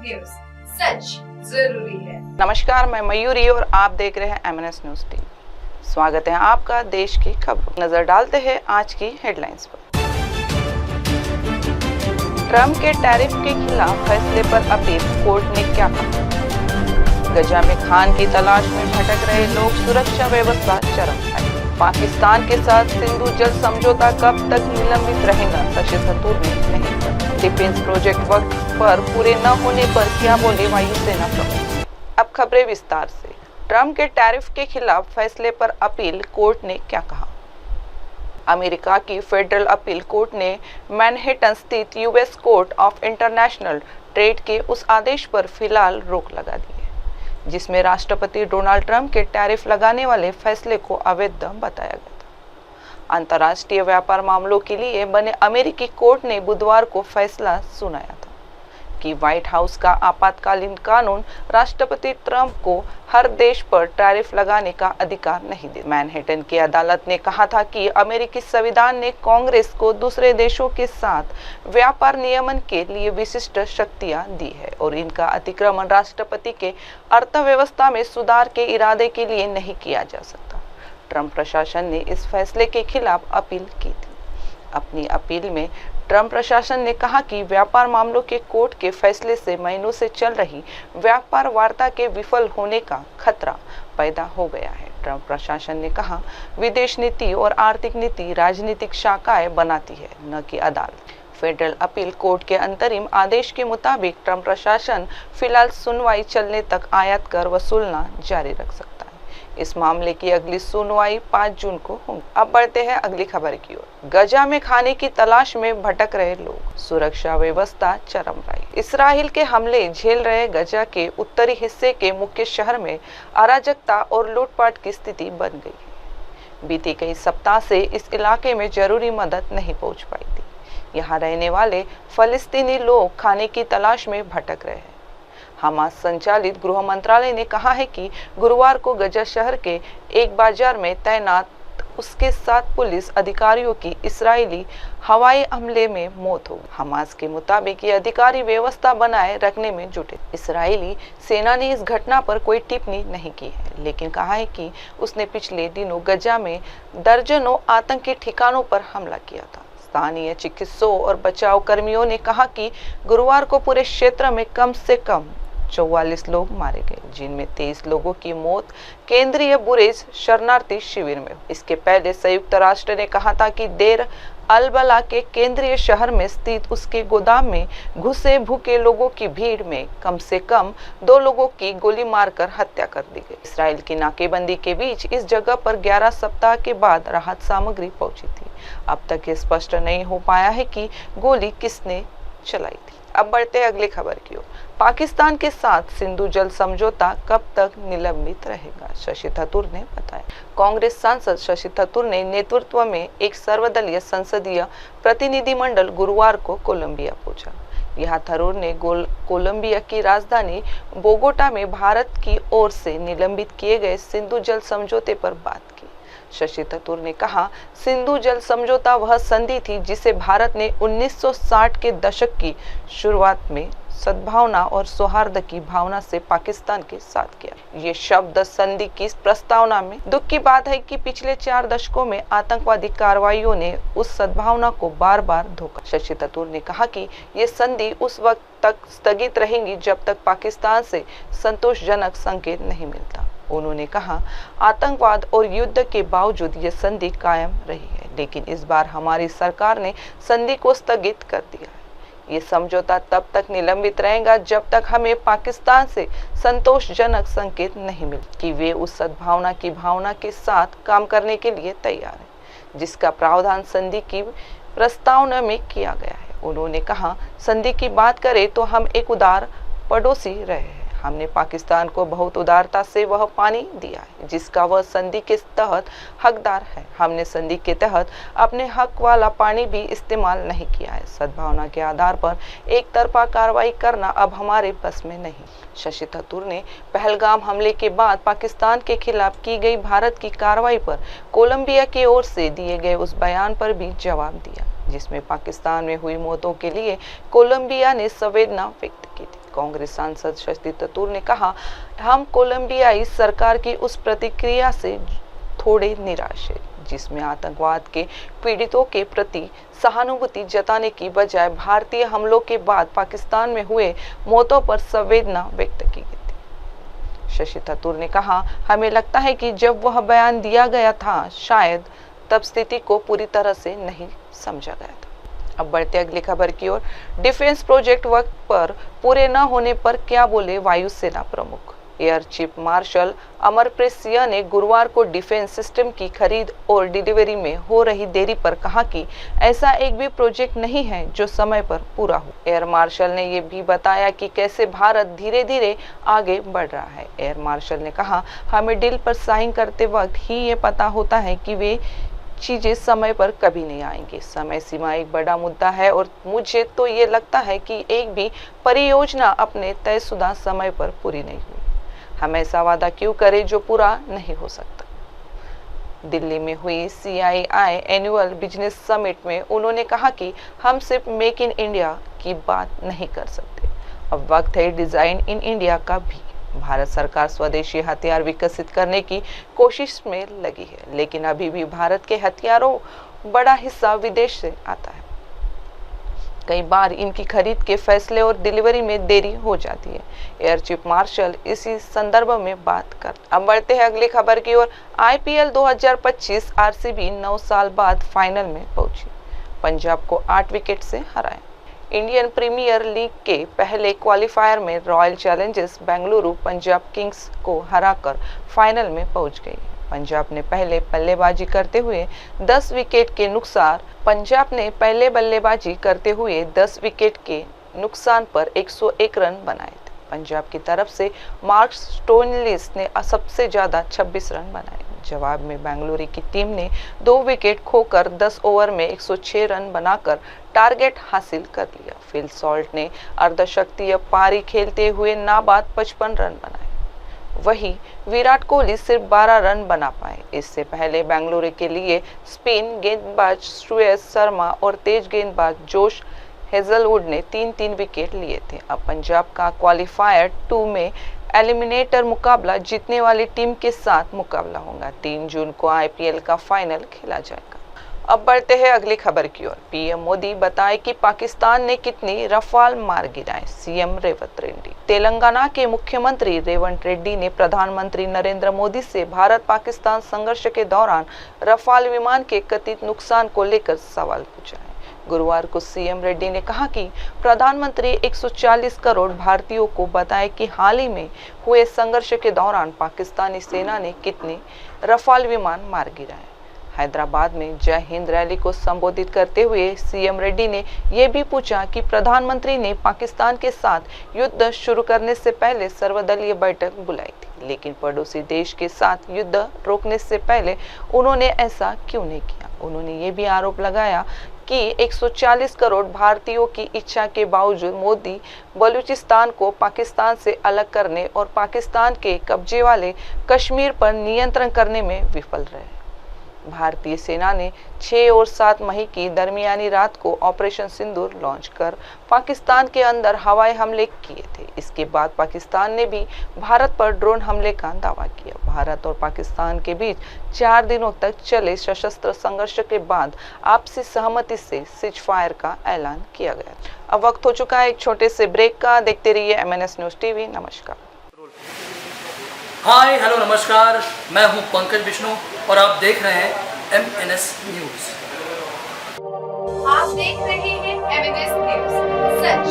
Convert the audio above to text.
News, सच जरूरी है। नमस्कार, मैं मयूरी और आप देख रहे हैं MNS न्यूज टीवी। स्वागत है आपका देश की खबरों। नजर डालते हैं आज की हेडलाइंस पर। ट्रंप के टैरिफ के खिलाफ फैसले पर अपील, कोर्ट ने क्या कहा? गजा में खान की तलाश में भटक रहे लोग, सुरक्षा व्यवस्था चरम पर। पाकिस्तान के साथ सिंधु जल समझौता कब तक निलंबित रहेगा? शशि थरूर ने नहीं कहा। डिफेंस प्रोजेक्ट वक्त पर पूरे न होने पर क्या बोले वायुसेना प्रमुख? अब खबरें विस्तार से। ट्रंप के टैरिफ के खिलाफ फैसले पर अपील, कोर्ट ने क्या कहा? अमेरिका की फेडरल अपील कोर्ट ने मैनहट्टन स्थित US court of international trade के उस आदेश पर फिलहाल रोक लगा दी है जिसमें राष्ट्रपति डोनाल्ड ट्रंप के टैरिफ लगाने वाले फैसले को अवैध बताया गया था। अंतर्राष्ट्रीय व्यापार मामलों के लिए बने अमेरिकी कोर्ट ने बुधवार को फैसला सुनाया था कि व्हाइट हाउस का आपातकालीन कानून राष्ट्रपति ट्रंप को हर देश पर टैरिफ लगाने का अधिकार नहीं देता। मैनहट्टन की अदालत ने कहा था कि अमेरिकी संविधान ने कांग्रेस को दूसरे देशों के साथ व्यापार नियमन के लिए विशिष्ट शक्तियां दी है और इनका अतिक्रमण राष्ट्रपति के अर्थव्यवस्था में सुधार के इरादे के लिए नहीं किया जा सकता। ट्रंप प्रशासन ने इस फैसले के खिलाफ अपील की थी। अपनी अपील में ट्रंप प्रशासन ने कहा कि व्यापार मामलों के कोर्ट के फैसले से महीनों से चल रही व्यापार वार्ता के विफल होने का खतरा पैदा हो गया है। ट्रंप प्रशासन ने कहा, विदेश नीति और आर्थिक नीति राजनीतिक शाखाएं बनाती है, न कि अदालत। फेडरल अपील कोर्ट के अंतरिम आदेश के मुताबिक ट्रंप प्रशासन फिलहाल सुनवाई चलने तक आयात कर वसूलना जारी रख सकता है। इस मामले की अगली सुनवाई 5 जून को होगी। अब बढ़ते हैं अगली खबर की ओर। गजा में खाने की तलाश में भटक रहे लोग, सुरक्षा व्यवस्था चरम पर। इस्राइल के हमले झेल रहे गजा के उत्तरी हिस्से के मुख्य शहर में अराजकता और लूटपाट की स्थिति बन गई है। बीते कई सप्ताह से इस इलाके में जरूरी मदद नहीं पहुंच पाई थी। यहाँ रहने वाले फलस्तीनी लोग खाने की तलाश में भटक रहे हैं। हमास संचालित गृह मंत्रालय ने कहा है कि गुरुवार को गजा शहर के एक बाजार में तैनात उसके 7 पुलिस अधिकारियों की इस्राएली हवाई हमले में मौत हो गई। हमास के मुताबिक ये अधिकारी व्यवस्था बनाए रखने में जुटे। इस्राएली सेना ने इस घटना पर कोई टिप्पणी नहीं की है, लेकिन कहा है कि उसने पिछले दिनों गजा में दर्जनों आतंकी ठिकानों पर हमला किया था। स्थानीय चिकित्सकों और बचाव कर्मियों ने कहा कि गुरुवार को पूरे क्षेत्र में कम से कम 44 लोग मारे गए, जिनमें 23 लोगों की मौत केंद्रीय बुरेज शरणार्थी शिविर में। इसके पहले संयुक्त राष्ट्र ने कहा था कि देर अल-बला के केंद्रीय शहर में स्थित उसके गोदाम में घुसे भूखे लोगों की भीड़ में कम से कम 2 लोगों की गोली मारकर हत्या कर दी गई। इसराइल की नाकेबंदी के बीच इस जगह पर 11 सप्ताह के बाद राहत सामग्री पहुंची थी। अब तक ये स्पष्ट नहीं हो पाया है कि गोली किसने चलाई थी। अब बढ़ते हैं अगली खबर की ओर। पाकिस्तान के साथ सिंधु जल समझौता कब तक निलंबित रहेगा? शशि थरूर ने बताया। कांग्रेस सांसद शशि थरूर ने नेतृत्व में एक सर्वदलीय संसदीय प्रतिनिधिमंडल गुरुवार को कोलंबिया पहुंचा। यहाँ थरूर ने कोलंबिया की राजधानी बोगोटा में भारत की ओर से निलंबित किए गए सिंधु जल समझौते पर बात की। शशि थरूर ने कहा, सिंधु जल समझौता वह संधि थी जिसे भारत ने 1960 के दशक की शुरुआत में सद्भावना और सौहार्द की भावना से पाकिस्तान के साथ किया। ये शब्द संधि की प्रस्तावना में दुख की बात है कि पिछले 4 दशकों में आतंकवादी कार्रवाइयों ने उस सद्भावना को बार बार धोखा। शशि थरूर ने कहा कि ये संधि उस वक्त तक स्थगित रहेंगी जब तक पाकिस्तान से संतोषजनक संकेत नहीं मिलता। उन्होंने कहा, आतंकवाद और युद्ध के बावजूद ये संधि कायम रही है, लेकिन इस बार हमारी सरकार ने संधि को स्थगित कर दिया है। ये समझौता तब तक निलंबित रहेगा जब तक हमें पाकिस्तान से संतोषजनक संकेत नहीं मिले कि वे उस सद्भावना की भावना के साथ काम करने के लिए तैयार है, जिसका प्रावधान संधि की प्रस्तावना में किया गया है। उन्होंने कहा, संधि की बात करें तो हम एक उदार पड़ोसी रहे हैं। हमने पाकिस्तान को बहुत उदारता से वह पानी दिया है जिसका वह संधि के तहत हकदार है। हमने संधि के तहत अपने हक वाला पानी भी इस्तेमाल नहीं किया है। सद्भावना के आधार पर एक तरफा कार्रवाई करना अब हमारे बस में नहीं। शशि थरूर ने पहलगाम हमले के बाद पाकिस्तान के खिलाफ की गई भारत की कार्रवाई पर कोलंबिया की ओर से दिए गए उस बयान पर भी जवाब दिया, जिसमें पाकिस्तान में हुई मौतों के लिए कोलंबिया ने संवेदना व्यक्त की थी। कांग्रेस सांसद शशि थरूर ने कहा, हम कोलंबियाई सरकार की उस प्रतिक्रिया से थोड़े निराश है जिसमें आतंकवाद के पीड़ितों के प्रति सहानुभूति जताने की बजाय भारतीय हमलों के बाद पाकिस्तान में हुए मौतों पर संवेदना व्यक्त की गई थी। शशि थरूर ने कहा, हमें लगता है कि जब वह बयान दिया गया था शायद तब स्थिति को पूरी तरह से नहीं समझा गया था। अब बढ़ते अगली खबर की ओर। डिफेंस प्रोजेक्ट वक्त पर पूरे न होने पर क्या बोले वायुसेना प्रमुख। Air chief marshal Amarpreet Singh ने गुरुवार को डिफेंस सिस्टम की खरीद और डिलीवरी में हो रही देरी पर कहा कि ऐसा एक भी प्रोजेक्ट नहीं है जो समय पर पूरा हो। एयर मार्शल ने यह भी बताया कि कैसे भारत धीरे धीरे आगे बढ़ रहा है। एयर मार्शल ने कहा, हमें डील पर साइन करते वक्त ही ये पता होता है कि वे चीजें समय पर कभी नहीं आएंगी। समय सीमा एक बड़ा मुद्दा है और मुझे तो ये लगता है कि एक भी परियोजना अपने तयशुदा समय पर पूरी नहीं हुई। हम ऐसा वादा क्यों करें जो पूरा नहीं हो सकता। दिल्ली में हुई CII एनुअल बिजनेस समिट में उन्होंने कहा कि हम सिर्फ मेक इन इंडिया की बात नहीं कर सकते, अब वक्त है डिजाइन इन इंडिया का भी। भारत सरकार स्वदेशी हथियार विकसित करने की कोशिश में लगी है, लेकिन अभी भी भारत के हथियारों बड़ा हिस्सा विदेश से आता है। कई बार इनकी खरीद के फैसले और डिलीवरी में देरी हो जाती है। एयर चीफ मार्शल इसी संदर्भ में बात कर। अब बढ़ते हैं अगली खबर की ओर। IPL 2025 RCB 9 साल बाद फाइनल में पहुंची, पंजाब को 8 विकेट से हराया। इंडियन प्रीमियर लीग के पहले क्वालिफायर में royal Challengers Bengaluru Punjab Kings को हराकर फाइनल में पहुंच गई। पंजाब ने पहले बल्लेबाजी करते हुए 10 विकेट के नुकसान पर 101 रन बनाए थे। पंजाब की तरफ से मार्क स्टोनलिस ने सबसे ज्यादा 26 रन बनाए। जवाब में बेंगलुरु की टीम ने 2 विकेट खोकर 10 ओवर में 106 रन बनाकर टारगेट हासिल कर लिया। फिल सॉल्ट ने अर्धशतकीय पारी खेलते हुए नाबाद 55 रन बनाए। वहीं विराट कोहली सिर्फ 12 रन बना पाए। इससे पहले बेंगलुरु के लिए स्पिन गेंदबाज श्रेयस शर्मा और तेज गेंदबाज जोश हेजलवुड ने 3-3 विकेट लिए थे। अब पंजाब का क्वालिफायर 2 में एलिमिनेटर मुकाबला जीतने वाली टीम के साथ मुकाबला होगा। 3 जून को IPL का फाइनल खेला जाएगा। अब बढ़ते हैं अगली खबर की ओर। PM मोदी बताए कि पाकिस्तान ने कितनी रफाल मार गिराए। CM रेवंत रेड्डी। तेलंगाना के मुख्यमंत्री रेवंत रेड्डी ने प्रधानमंत्री नरेंद्र मोदी से भारत पाकिस्तान संघर्ष के दौरान रफाल विमान के कथित नुकसान को लेकर सवाल पूछा है। गुरुवार को CM रेड्डी ने कहा कि प्रधानमंत्री 140 करोड़ भारतीयों को बताए कि हाल ही में हुए संघर्ष के दौरान पाकिस्तानी सेना ने कितने रफाल विमान मार गिराए। हैदराबाद में जय हिंद रैली को संबोधित करते हुए CM रेड्डी ने यह भी पूछा कि प्रधानमंत्री ने पाकिस्तान के साथ युद्ध शुरू करने से पहले सर्वदलीय बैठक बुलाई थी, लेकिन पड़ोसी देश के साथ युद्ध रोकने से पहले उन्होंने ऐसा क्यों नहीं किया। उन्होंने ये भी आरोप लगाया कि 140 करोड़ भारतीयों की इच्छा के बावजूद मोदी बलूचिस्तान को पाकिस्तान से अलग करने और पाकिस्तान के कब्जे वाले कश्मीर पर नियंत्रण करने में विफल रहे। भारतीय सेना ने 6 और 7 मई की दरमियानी रात को ऑपरेशन सिंदूर लॉन्च कर पाकिस्तान के अंदर हवाई हमले किए थे। इसके बाद पाकिस्तान ने भी भारत पर ड्रोन हमले का दावा किया। भारत और पाकिस्तान के बीच 4 दिनों तक चले सशस्त्र संघर्ष के बाद आपसी सहमति से सीज फायर का ऐलान किया गया। अब वक्त हो चुका है एक छोटे से ब्रेक का। देखते रहिए MNS न्यूज TV। नमस्कार। हाय हेलो नमस्कार, मैं हूं पंकज विष्णु और आप देख रहे हैं MNS न्यूज। आप देख रहे हैं MNS न्यूज, सच